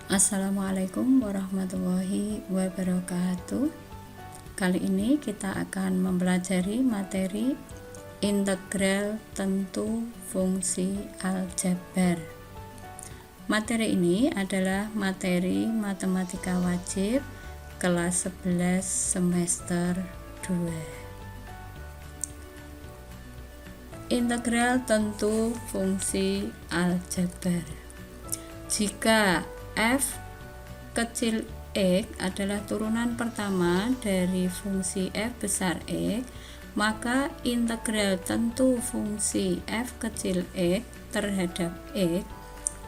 Assalamualaikum warahmatullahi wabarakatuh. Kali ini kita akan mempelajari materi integral tentu fungsi aljabar. Materi ini adalah materi matematika wajib kelas 11 semester 2. Integral tentu fungsi aljabar. Jika f kecil x adalah turunan pertama dari fungsi f besar x, maka integral tentu fungsi f kecil x terhadap x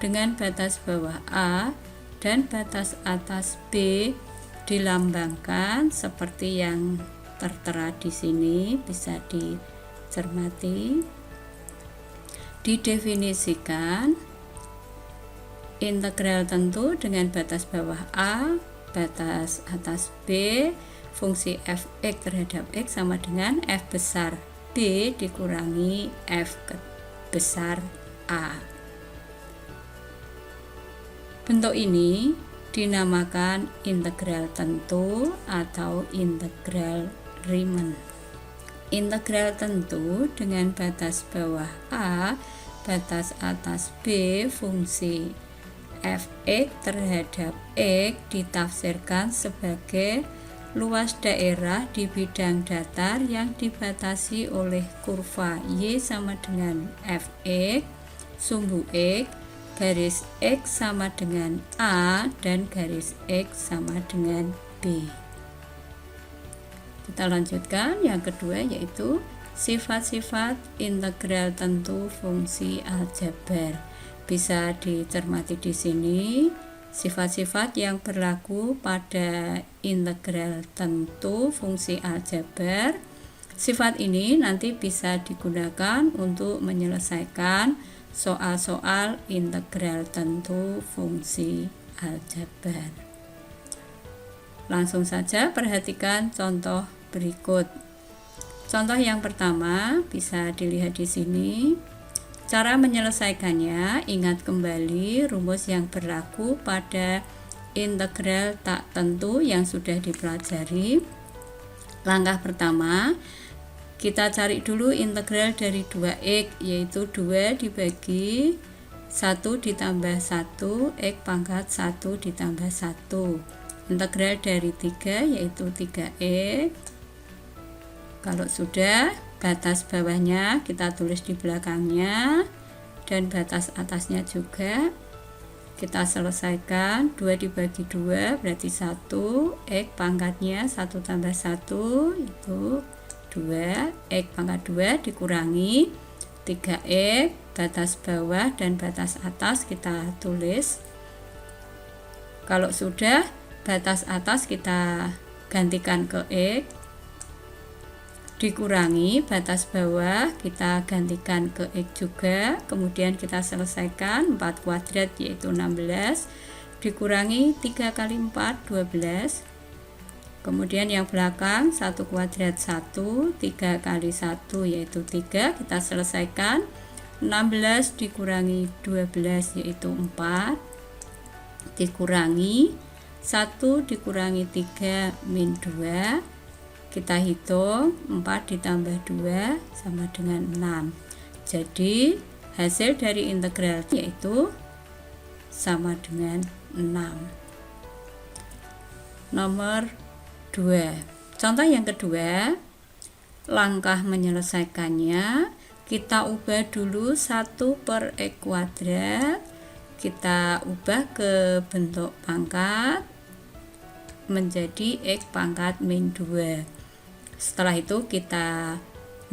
dengan batas bawah a dan batas atas b dilambangkan seperti yang tertera di sini, bisa dicermati. Didefinisikan integral tentu dengan batas bawah a, batas atas b, fungsi fx terhadap x sama dengan f besar b dikurangi f besar a. Bentuk ini dinamakan integral tentu atau integral Riemann. Integral tentu dengan batas bawah a, batas atas b, fungsi fx terhadap x ditafsirkan sebagai luas daerah di bidang datar yang dibatasi oleh kurva y sama dengan fx, sumbu x, garis x sama dengan a, dan garis x sama dengan b. Kita lanjutkan yang kedua, yaitu sifat-sifat integral tentu fungsi aljabar. Bisa dicermati di sini sifat-sifat yang berlaku pada integral tentu fungsi aljabar. Sifat ini nanti bisa digunakan untuk menyelesaikan soal-soal integral tentu fungsi aljabar. Langsung saja perhatikan contoh berikut. Contoh yang pertama bisa dilihat di sini. Cara menyelesaikannya, ingat kembali rumus yang berlaku pada integral tak tentu yang sudah dipelajari. Langkah pertama, kita cari dulu integral dari 2x, yaitu 2 dibagi 1 ditambah 1, x pangkat 1 ditambah 1. Integral dari 3 yaitu 3x. Kalau sudah, batas bawahnya kita tulis di belakangnya dan batas atasnya juga kita selesaikan. 2 dibagi 2 berarti 1, x pangkatnya 1 tambah 1 itu 2, x pangkat 2 dikurangi 3x, batas bawah dan batas atas kita tulis. Kalau sudah, batas atas kita gantikan ke x, dikurangi batas bawah kita gantikan ke x juga, kemudian kita selesaikan 4 kuadrat yaitu 16 dikurangi 3 kali 4 12, kemudian yang belakang 1 kuadrat 1, 3 kali 1 yaitu 3, kita selesaikan 16 dikurangi 12 yaitu 4 dikurangi 1 dikurangi 3 min 2, kita hitung 4 ditambah 2 sama dengan 6. Jadi hasil dari integral yaitu sama dengan 6. Nomor 2. Contoh yang kedua, langkah menyelesaikannya kita ubah dulu 1 per x kuadrat, kita ubah ke bentuk pangkat menjadi x pangkat min 2. Setelah itu kita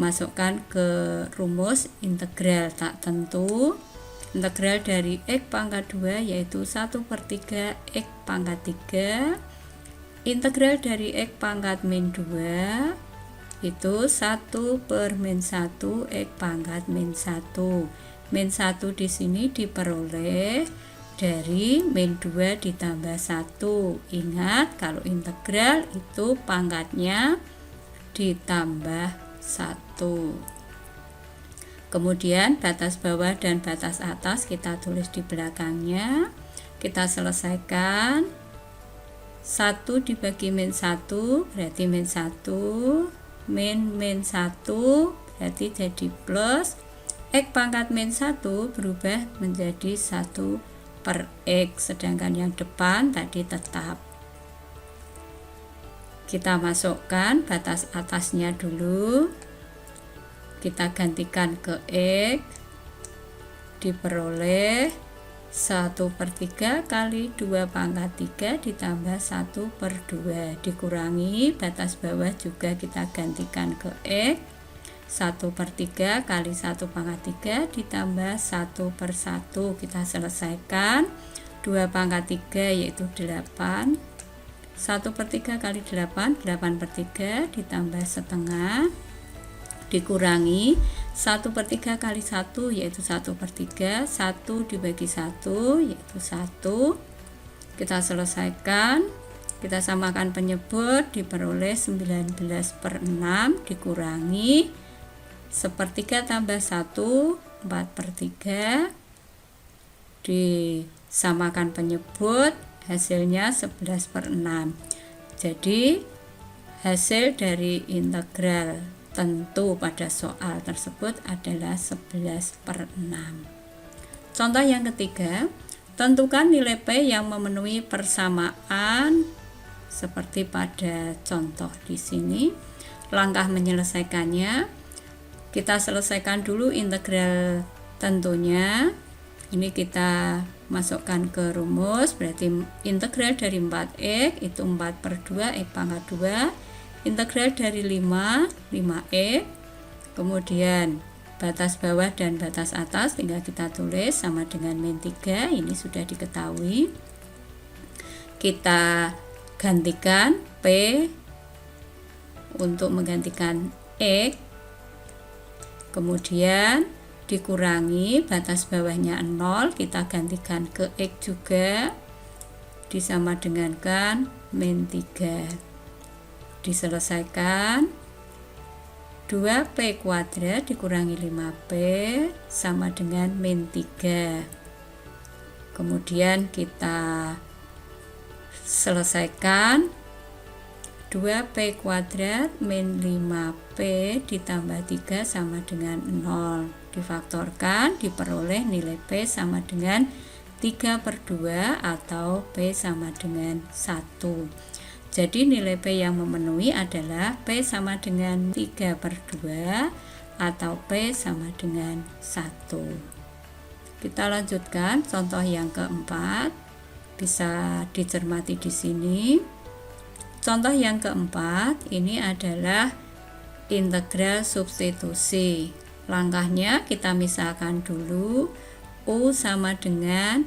masukkan ke rumus integral tak tentu. Integral dari x pangkat 2 yaitu 1 per 3 x pangkat 3. Integral dari x pangkat min 2 itu 1 per min 1 x pangkat min 1. Min 1 di sini diperoleh dari min 2 ditambah 1. Ingat kalau integral itu pangkatnya ditambah 1. Kemudian batas bawah dan batas atas kita tulis di belakangnya. Kita selesaikan. 1 dibagi min 1 berarti min 1, min 1 berarti jadi plus. X pangkat min 1 berubah menjadi 1 per X, sedangkan yang depan tadi tetap. Kita masukkan batas atasnya dulu, kita gantikan ke X, diperoleh 1/3 kali 2 pangkat 3 ditambah 1/2, dikurangi batas bawah juga kita gantikan ke X, 1/3 kali 1 pangkat 3 ditambah 1/1, kita selesaikan. 2 pangkat 3 yaitu 8, 1/3 kali 8, 8/3 ditambah setengah, dikurangi 1/3 kali 1 yaitu 1/3, 1 dibagi 1 yaitu 1. Kita selesaikan, kita samakan penyebut, diperoleh 19/6 dikurangi 1/3 tambah 1, 4/3, disamakan penyebut, hasilnya 11/6. Jadi hasil dari integral tentu pada soal tersebut adalah 11/6. Contoh yang ketiga, tentukan nilai P yang memenuhi persamaan seperti pada contoh di sini. Langkah menyelesaikannya, kita selesaikan dulu integral tentunya. Ini kita masukkan ke rumus, berarti integral dari 4x itu 4/2 x pangkat 2, integral dari 5x, kemudian batas bawah dan batas atas tinggal kita tulis sama dengan min 3, ini sudah diketahui. Kita gantikan P untuk menggantikan X, kemudian dikurangi batas bawahnya 0, kita gantikan ke X juga, disama dengankan min 3, diselesaikan. 2P kuadrat dikurangi 5P sama dengan min 3, kemudian kita selesaikan. 2P kuadrat min 5P ditambah 3 sama dengan 0, difaktorkan, diperoleh nilai P sama dengan 3/2 atau P sama dengan 1. Jadi nilai P yang memenuhi adalah P sama dengan 3/2 atau P sama dengan 1. Kita lanjutkan contoh yang keempat, bisa dicermati di sini. Contoh yang keempat ini adalah integral substitusi. Langkahnya kita misalkan dulu U sama dengan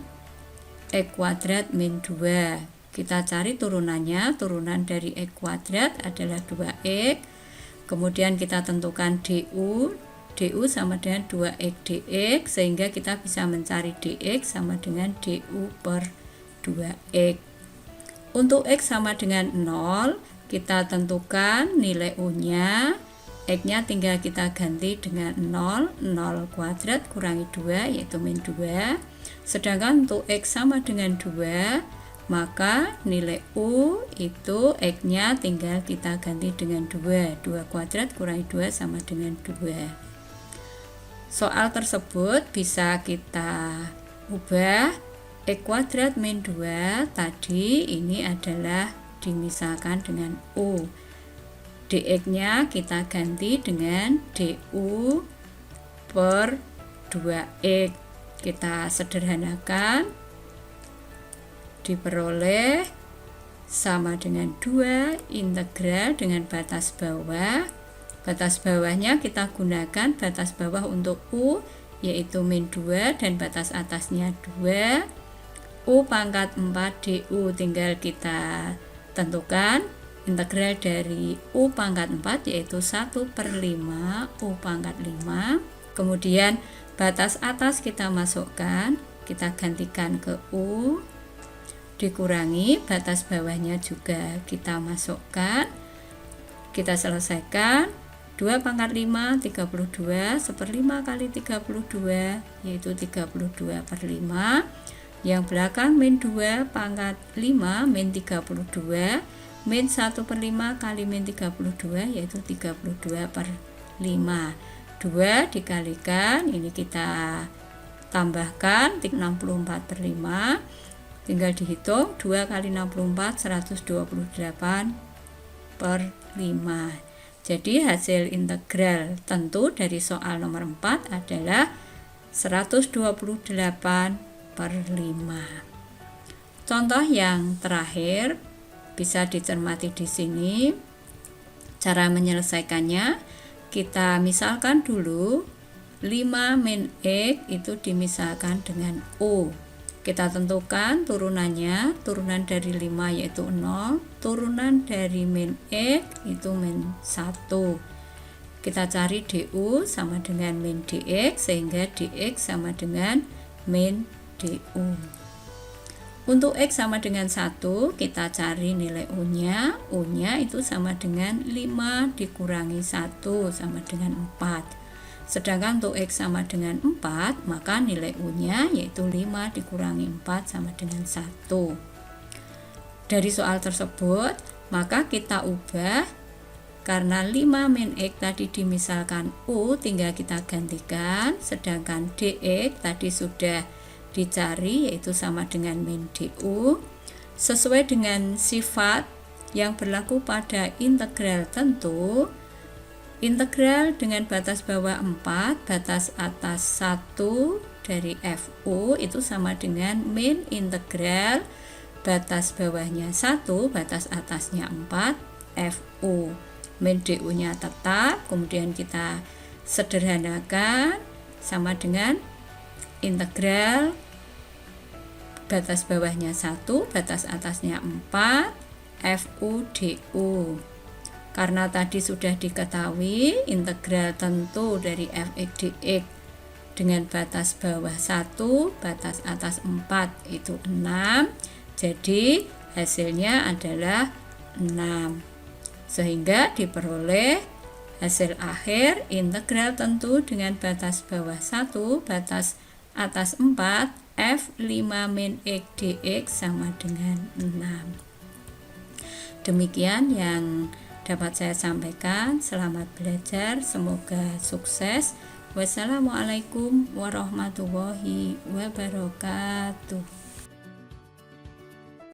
X kuadrat min 2. Kita cari turunannya, turunan dari X kuadrat adalah 2X. Kemudian kita tentukan DU, DU sama dengan 2X dx, sehingga kita bisa mencari dx sama dengan DU per 2X. Untuk X sama dengan 0, kita tentukan nilai U-nya, X-nya tinggal kita ganti dengan 0, 0 kuadrat kurangi 2 yaitu min 2. Sedangkan untuk X sama dengan 2, maka nilai U itu X-nya tinggal kita ganti dengan 2, 2 kuadrat kurangi 2 sama dengan 2. Soal tersebut bisa kita ubah. X kuadrat min 2 tadi ini adalah dimisalkan dengan U. dx-nya kita ganti dengan du per 2x. Kita sederhanakan, diperoleh sama dengan 2 integral dengan batas bawah. Batas bawahnya kita gunakan batas bawah untuk U yaitu min 2 dan batas atasnya 2. U pangkat 4 du tinggal kita tentukan integral dari U pangkat 4 yaitu 1/5 U pangkat 5. Kemudian batas atas kita masukkan, kita gantikan ke U, dikurangi batas bawahnya juga kita masukkan, kita selesaikan. 2 pangkat 5, 32, 1/5 kali 32, yaitu 32/5. Yang belakang min 2 pangkat 5, min 32, min 1/5 kali min 32, yaitu 32/5. 2 dikalikan, ini kita tambahkan 64/5, tinggal dihitung 2 kali 64, 128/5. Jadi hasil integral tentu dari soal nomor 4 adalah 128/5. Contoh yang terakhir bisa dicermati di sini. Cara menyelesaikannya, kita misalkan dulu 5 min X itu dimisalkan dengan O. Kita tentukan turunannya, turunan dari 5 yaitu 0, turunan dari min X itu min 1. Kita cari DU sama dengan min DX, sehingga DX sama dengan min DU. Untuk X sama dengan 1, kita cari nilai U-nya. U-nya itu sama dengan 5 dikurangi 1 sama dengan 4. Sedangkan untuk X sama dengan 4, maka nilai U-nya yaitu 5 dikurangi 4 sama dengan 1. Dari soal tersebut, maka kita ubah, karena 5 min X tadi dimisalkan U, tinggal kita gantikan, sedangkan DX tadi sudah dicari, yaitu sama dengan min DU. Sesuai dengan sifat yang berlaku pada integral tentu, integral dengan batas bawah 4, batas atas 1 dari FU itu sama dengan min integral batas bawahnya 1, batas atasnya 4, FU. Min DU-nya tetap, kemudian kita sederhanakan sama dengan integral batas bawahnya 1, batas atasnya 4, FU DU. Karena tadi sudah diketahui integral tentu dari fx dx dengan batas bawah 1, batas atas 4 itu 6, jadi hasilnya adalah 6. Sehingga diperoleh hasil akhir integral tentu dengan batas bawah 1, batas atas 4, f 5 min x dx sama dengan 6. Demikian yang dapat saya sampaikan. Selamat belajar, semoga sukses. Wassalamualaikum warahmatullahi wabarakatuh.